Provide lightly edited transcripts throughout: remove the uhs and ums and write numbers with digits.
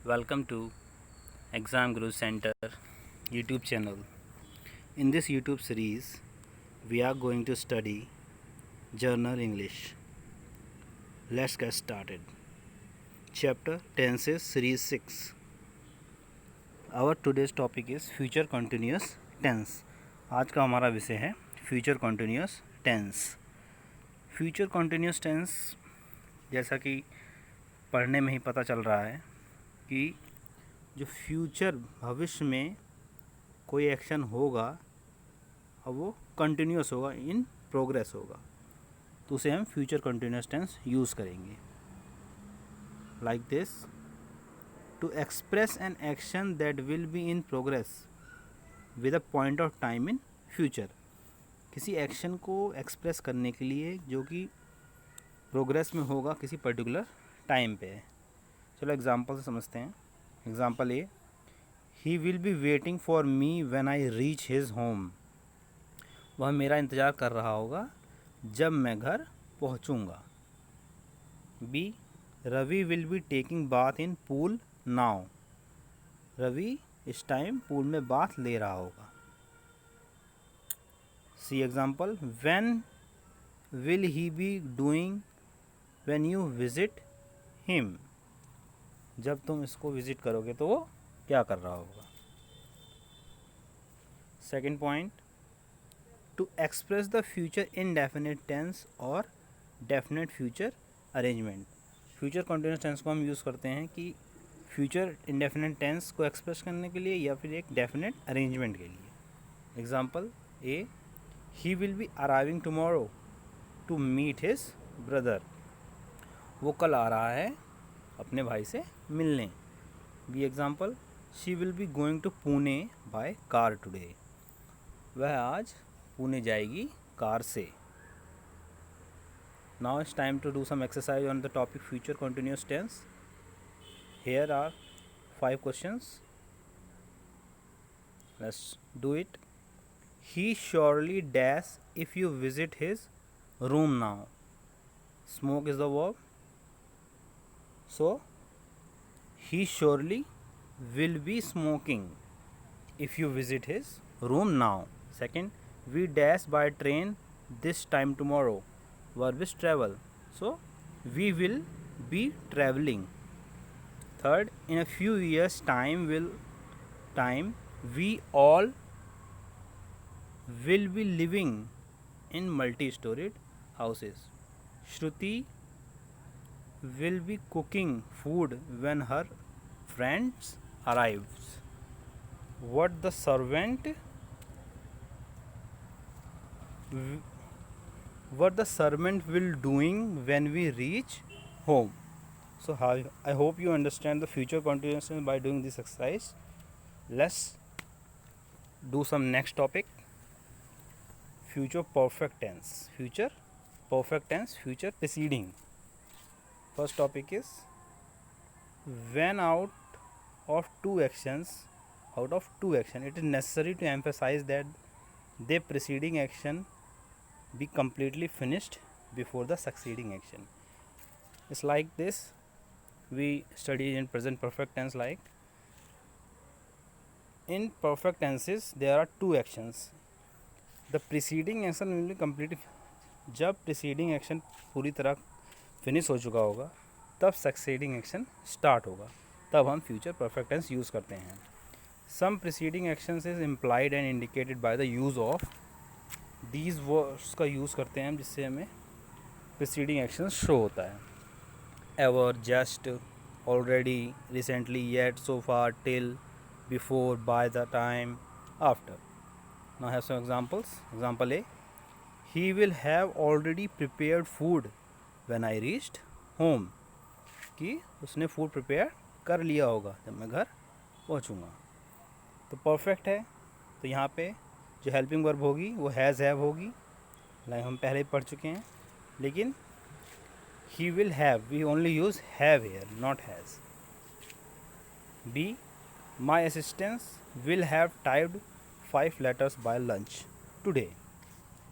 Welcome to Exam Guru Center YouTube channel. In this YouTube series, we are going to study Journal English. Let's get started. Chapter Tenses Series 6. Our today's topic is Future Continuous Tense. आज का हमारा विषय है Future Continuous Tense. Future Continuous Tense जैसा कि पढ़ने में ही पता चल रहा है कि जो फ्यूचर भविष्य में कोई एक्शन होगा और वो कंटिन्यूस होगा, इन प्रोग्रेस होगा, तो उसे हम फ्यूचर कंटिन्यूस टेंस यूज़ करेंगे. Like this, to express an action that will be in progress with a point of time in future. किसी एक्शन को एक्सप्रेस करने के लिए जो कि प्रोग्रेस में होगा किसी पर्टिकुलर टाइम पे है. चलो एग्जांपल से समझते हैं. Example A, he will be waiting for me when I reach his home. वह मेरा इंतज़ार कर रहा होगा जब मैं घर पहुंचूंगा. B, Ravi will be taking bath in pool now. Ravi इस टाइम पूल में बाथ ले रहा होगा. C example, when will he be doing when you visit him. जब तुम इसको विजिट करोगे तो वो क्या कर रहा होगा. Second point, to express the future indefinite tense और definite future arrangement. Future continuous tense को हम यूज़ करते हैं कि फ्यूचर इनडेफिनिट टेंस को एक्सप्रेस करने के लिए या फिर एक डेफिनेट अरेंजमेंट के लिए. Example A, he will be arriving tomorrow to meet his brother. वो कल आ रहा है अपने भाई से मिलने. B example, she will be going to Pune by car today. वह आज पुणे जाएगी कार से. Now it's time to do some exercise on the topic future continuous tense. Here are 5 questions. Let's do it. He surely dash if you visit his room now. Smoke is the verb. So he surely will be smoking if you visit his room now. Second, we dash by train this time tomorrow. Verb is travel. So we will be traveling. Third, in a few years time we all will be living in multi-storied houses. Shruti will be cooking food when her friends arrives. What the servant will doing when we reach home. So I hope you understand the future continuous tense by doing this exercise. Let's do some next topic, future perfect tense. Future perfect tense, future preceding. First topic is, when out of two actions, it is necessary to emphasize that the preceding action be completely finished before the succeeding action. It's like this. We study in present perfect tense. Like in perfect tenses there are two actions. The preceding action will be completely, जब preceding action पूरी तरह finish हो चुका होगा तब succeeding action start होगा, तब हम फ्यूचर परफेक्ट टेंस यूज़ करते हैं. Some preceding actions is implied and indicated by the use of these words का यूज़ करते हैं हम, जिससे हमें प्रीसीडिंग एक्शन शो होता है. Ever, just, already, recently, yet, so far, till, before, by the time, after. Now have some examples. Example A, he will have already prepared food when I reached home. कि उसने food prepare कर लिया होगा जब मैं घर पहुंचूंगा. तो perfect है, तो यहाँ पे जो हेल्पिंग वर्ब होगी वो हैज़ हैव होगी, लाइक हम पहले ही पढ़ चुके हैं. लेकिन he will have, we only use have here, not has. B, my assistance will have typed 5 letters by lunch today.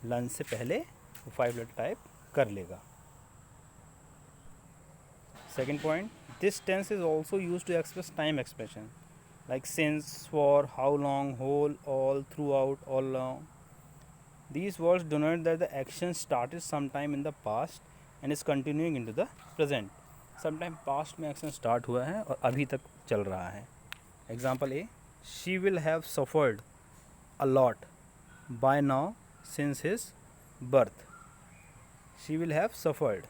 Lunch से पहले वो 5 letter टाइप कर लेगा. Second point, This tense is also used to express time expression, like since, for, how long, whole, all, throughout, all along. These words denote that the action started sometime in the past and is continuing into the present. Sometime past में action start हुआ है और अभी तक चल रहा है. Example A, she will have suffered a lot by now since his birth. She will have suffered.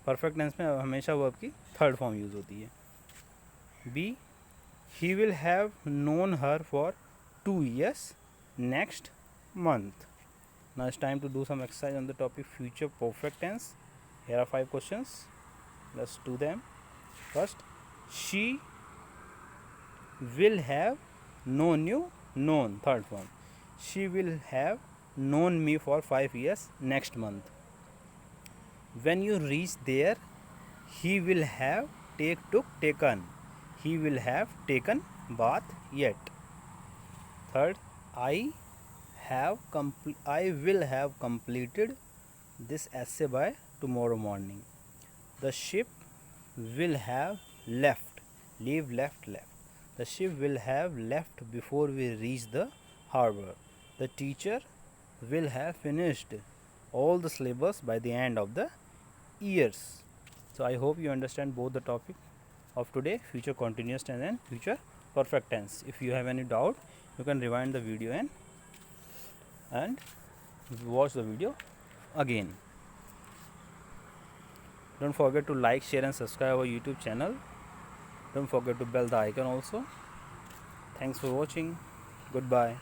Perfect tense में हमेशा verb की third form use होती है. B, he will have known her for 2 years next month. Now it's time to do some exercise on the topic future perfect tense. Here are 5 questions. Let's do them. First, she will have known you, known, third form. She will have known me for 5 years next month. When you reach there, he will have taken. He will have taken bath yet. Third, I will have completed this essay by tomorrow morning. The ship will have left. The ship will have left before we reach the harbor. The teacher will have finished all the syllabus by the end of the years. So I hope you understand both the topic of today, future continuous tense and future perfect tense. If you have any doubt, you can rewind the video and watch the video again. Don't forget to like, share and subscribe our YouTube channel. Don't forget to bell the icon also. Thanks for watching. Goodbye.